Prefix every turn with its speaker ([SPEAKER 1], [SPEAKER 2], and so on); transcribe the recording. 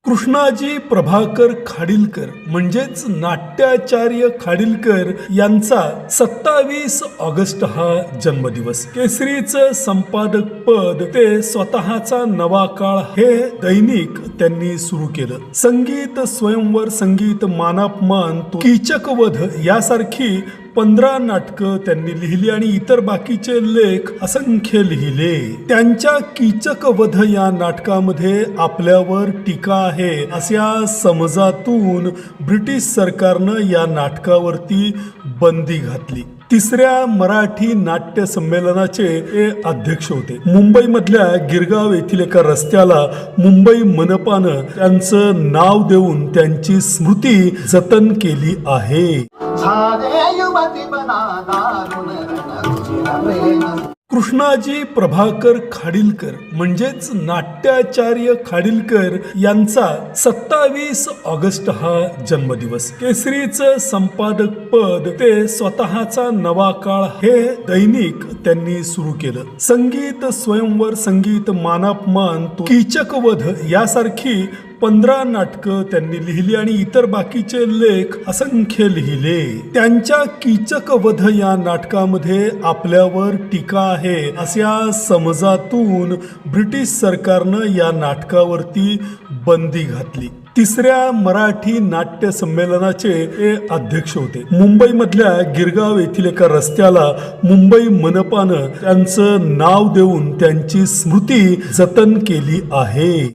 [SPEAKER 1] कृष्णाजी प्रभाकर खाडीलकर म्हणजेच नाट्याचार्य खाडीलकर यांचा 27 ऑगस्ट हा जन्मदिवस. केसरीचं संपादक पद ते स्वतःचा नवा काळ हे दैनिक त्यांनी सुरू केलं. संगीत स्वयंवर, संगीत मानापमान, कीचकवध यासारखी 15 नाटकं त्यांनी लिहिली आणि इतर बाकीचे लेख असंख्य लिहिले. त्यांच्या कीचकवध या नाटकामध्ये आपल्यावर टीका आहे अशा समजातून ब्रिटिश सरकारनं या नाटकावरती बंदी घातली. तिसऱ्या मराठी नाट्य संमेलनाचे ते अध्यक्ष होते. मुंबईमधल्या गिरगाव येथील एका रस्त्याला मुंबई मनपानं त्यांचं नाव देऊन त्यांची स्मृती जतन केली आहे. कृष्णाजी प्रभाकर खाडीलकर म्हणजेच नाट्याचार्य खाडीलकर यांचा 27 ऑगस्ट हा जन्मदिवस. केसरीचं संपादक पद ते स्वतःचा नवा काळ हे दैनिक त्यांनी सुरू केलं. संगीत स्वयंवर, संगीत मानापमान, कीचकवध यासारखी 15 नाटकं त्यांनी लिहिली आणि इतर बाकीचे लेख असंख्य लिहिले. त्यांच्या कीचकवध या नाटकामध्ये आपल्यावर टीका आहे अशा समजातून ब्रिटिश सरकारनं या नाटकावरती बंदी घातली. तिसऱ्या मराठी नाट्य संमेलनाचे ते अध्यक्ष होते. मुंबईमधल्या गिरगाव येथील एका रस्त्याला मुंबई मनपानं त्यांचं नाव देऊन त्यांची स्मृती जतन केली आहे.